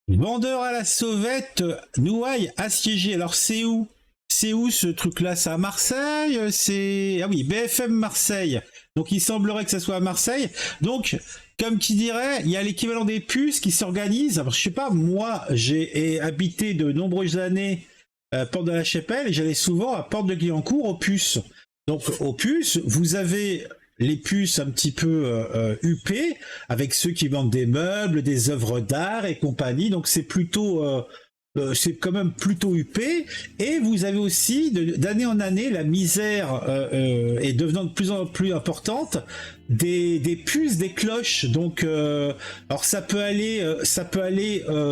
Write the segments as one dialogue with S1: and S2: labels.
S1: Vendeur à la sauvette, Nouaille assiégé. Alors c'est où? C'est où ce truc-là? C'est à Marseille? C'est... Ah oui, BFM Marseille. Donc il semblerait que ça soit à Marseille. Donc, comme qui dirait, il y a l'équivalent des puces qui s'organisent. Alors je sais pas, moi j'ai habité de nombreuses années Porte de la Chapelle et j'allais souvent à Porte de Guyancourt aux puces. Donc aux puces, vous avez les puces un petit peu huppées, avec ceux qui vendent des meubles, des œuvres d'art et compagnie. Donc c'est plutôt c'est quand même plutôt huppé. Et vous avez aussi, d'année en année, la misère est devenant de plus en plus importante, des puces, des cloches. Donc, alors ça peut aller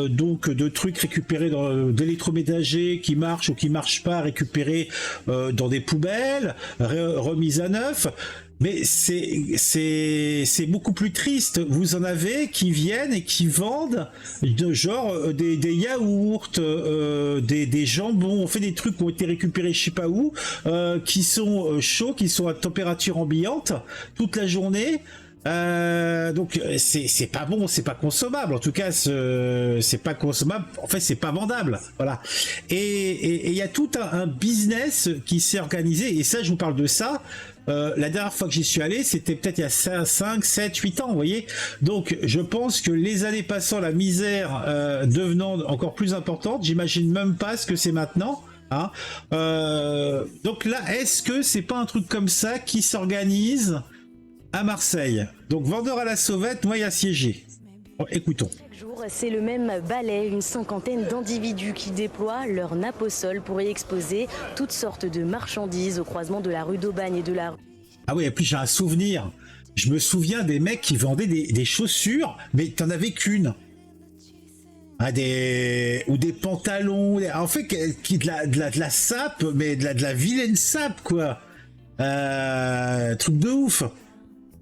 S1: donc de trucs récupérés d'électroménagers qui marchent ou qui marchent pas, récupérés dans des poubelles, remis à neuf. Mais c'est beaucoup plus triste. Vous en avez qui viennent et qui vendent de genre des yaourts, des jambons. On fait des trucs qui ont été récupérés je sais pas où, qui sont chauds, qui sont à température ambiante toute la journée. Donc c'est pas bon, c'est pas consommable. En tout cas, c'est pas consommable. En fait, c'est pas vendable. Voilà. Et il y a tout un business qui s'est organisé. Et ça, je vous parle de ça. La dernière fois que j'y suis allé, c'était peut-être il y a 5, 7, 8 ans, vous voyez. Donc, je pense que les années passant, la misère devenant encore plus importante, j'imagine même pas ce que c'est maintenant. Hein. Donc là, est-ce que c'est pas un truc comme ça qui s'organise à Marseille? Donc, vendeur à la sauvette, noyé assiégé. Bon, écoutons.
S2: Chaque jour, c'est le même balai, une cinquantaine d'individus qui déploient leur nappe au sol pour y exposer toutes sortes de marchandises au croisement de la rue d'Aubagne et de la rue.
S1: Ah oui, et puis j'ai un souvenir. Je me souviens des mecs qui vendaient des chaussures, mais t'en avais qu'une. Ah, ou des pantalons. En fait, de la sape, mais de la vilaine sape, quoi. Truc de ouf.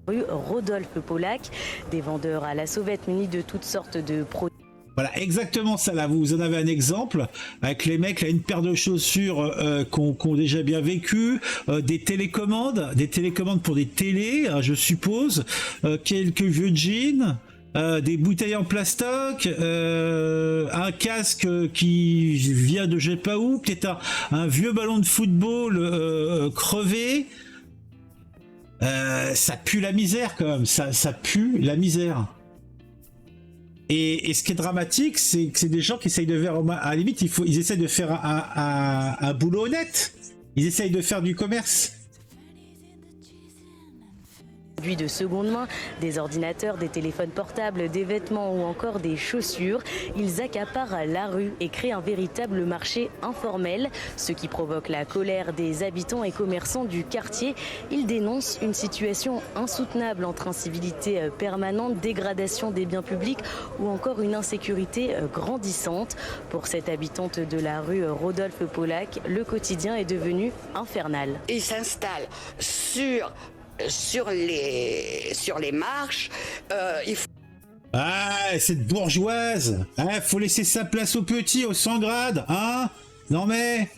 S2: Rue Rodolphe Polac, des vendeurs à la sauvette munis de toutes sortes de produits.
S1: Voilà, exactement ça là. Vous en avez un exemple avec les mecs là, une paire de chaussures qu'on déjà bien vécu, des télécommandes pour des télés, hein, je suppose, quelques vieux jeans. Des bouteilles en plastoc, un casque qui vient de je sais pas où, peut-être un vieux ballon de football crevé. Ça pue la misère quand même, ça pue la misère. Et ce qui est dramatique, c'est que c'est des gens qui essayent de faire, à la limite, ils essayent de faire un boulot honnête. Ils essayent de faire du commerce.
S2: Produits de seconde main, des ordinateurs, des téléphones portables, des vêtements ou encore des chaussures. Ils accaparent la rue et créent un véritable marché informel, ce qui provoque la colère des habitants et commerçants du quartier. Ils dénoncent une situation insoutenable entre incivilité permanente, dégradation des biens publics ou encore une insécurité grandissante. Pour cette habitante de la rue Rodolphe Polac, le quotidien est devenu infernal.
S3: Ils s'installent sur les marches. Il faut...
S1: Ah, cette bourgeoise. Ah, faut laisser sa place aux petits, aux 100 grades, hein? Non mais,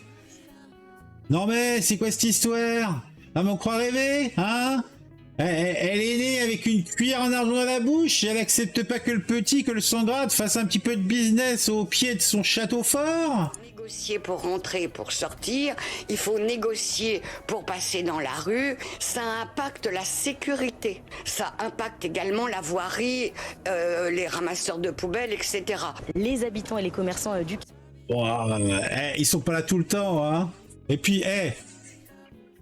S1: c'est quoi cette histoire? Ah, mais on croit rêver, hein? Elle est née avec une cuillère en argent à la bouche et elle accepte pas que le petit, que le 100 grades fasse un petit peu de business au pied de son château fort?
S3: Négocier pour rentrer, pour sortir, il faut négocier pour passer dans la rue. Ça impacte la sécurité, ça impacte également la voirie, les ramasseurs de poubelles, etc.
S2: Les habitants et les commerçants du
S1: Bon, ils sont pas là tout le temps, hein? Et puis,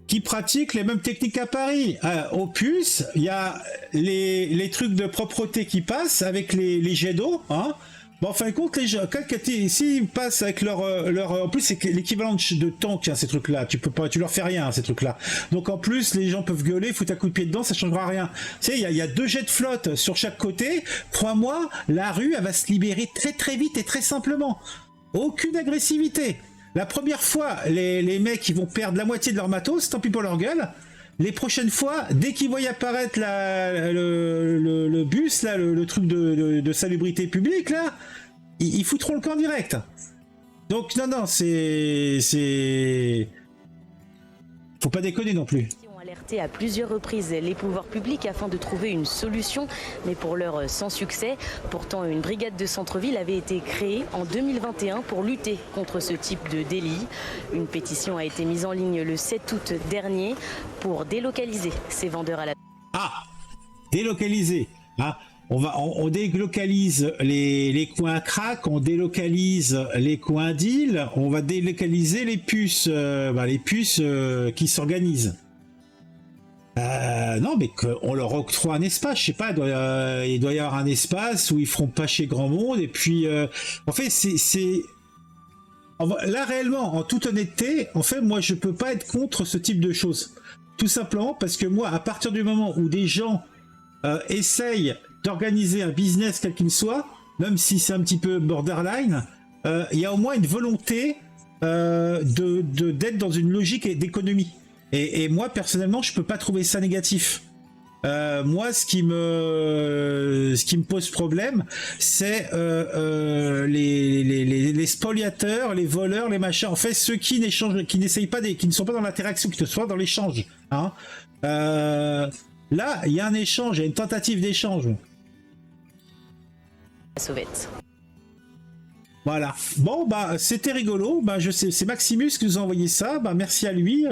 S1: qui pratiquent les mêmes techniques à Paris. Au puce, il y a les trucs de propreté qui passent avec les jets d'eau, hein? Bon, en fin de compte, les gens, s'ils passent avec leur, en plus, c'est l'équivalent de tank, hein, ces trucs-là. Tu peux pas, tu leur fais rien, hein, ces trucs-là. Donc, en plus, les gens peuvent gueuler, foutre un coup de pied dedans, ça changera rien. Tu sais, il y a 2 jets de flotte sur chaque côté. Crois-moi, la rue, elle va se libérer très très vite et très simplement. Aucune agressivité. La première fois, les mecs, ils vont perdre la moitié de leur matos, tant pis pour leur gueule. Les prochaines fois, dès qu'ils voient apparaître le bus, là, le truc de salubrité publique, là, ils foutront le camp direct. Donc, non, c'est... Faut pas déconner non plus.
S2: alerté à plusieurs reprises les pouvoirs publics afin de trouver une solution, mais pour l'heure sans succès. Pourtant, une brigade de centre-ville avait été créée en 2021 pour lutter contre ce type de délit. Une pétition a été mise en ligne le 7 août dernier pour délocaliser ces vendeurs à la...
S1: Ah, délocaliser. Ah, on délocalise les coins crack, on délocalise les coins deal, on va délocaliser les puces, qui s'organisent. Non, mais qu'on leur octroie un espace, je sais pas, il doit y avoir un espace où ils feront pas chez grand monde, et puis en fait là réellement, en toute honnêteté, en fait moi je peux pas être contre ce type de choses, tout simplement parce que moi, à partir du moment où des gens essayent d'organiser un business quel qu'il soit, même si c'est un petit peu borderline, il y a au moins une volonté d'être dans une logique d'économie. Et moi, personnellement, je peux pas trouver ça négatif. Moi, ce qui me pose problème, c'est les spoliateurs, les voleurs, les machins. En fait, ceux qui n'échangent, qui n'essayent pas, qui ne sont pas dans l'interaction, qui ne sont pas dans l'échange. Hein. Là, il y a un échange, il y a une tentative d'échange.
S2: Sauvette.
S1: Voilà. Bon, bah, c'était rigolo. Bah, je sais, c'est Maximus qui nous a envoyé ça. Bah, merci à lui.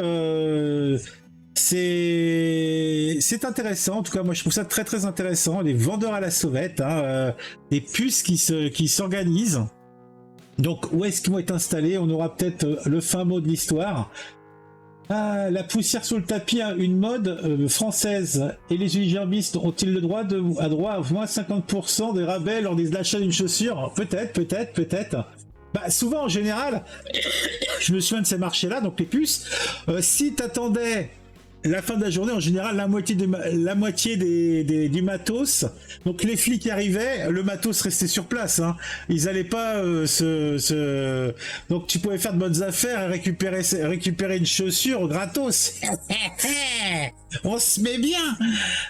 S1: C'est intéressant. En tout cas, moi, je trouve ça très très intéressant. Les vendeurs à la sauvette, hein, des puces qui s'organisent. Donc, où est-ce qu'ils vont être installés? On aura peut-être le fin mot de l'histoire. Ah, la poussière sous le tapis, hein, une mode française. Et les unijambistes ont-ils le droit à moins 50% des rabais lors des achats d'une chaussure? Peut-être. Bah, souvent, en général, je me souviens de ces marchés-là, donc les puces, si t'attendais la fin de la journée, en général, la moitié du matos, donc les flics arrivaient, le matos restait sur place, hein. Ils allaient pas donc tu pouvais faire de bonnes affaires et récupérer une chaussure gratos. On se met bien.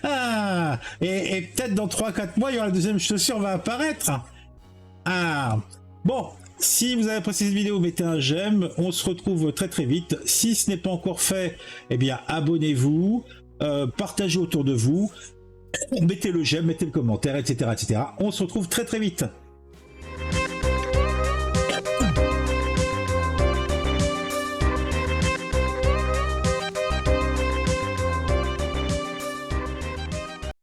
S1: Ah. Et peut-être dans 3-4 mois, il y aura la deuxième chaussure va apparaître. Ah. Bon. Si vous avez apprécié cette vidéo, mettez un j'aime. On se retrouve très très vite. Si ce n'est pas encore fait, eh bien abonnez-vous, partagez autour de vous, mettez le j'aime, mettez le commentaire, etc. On se retrouve très très vite.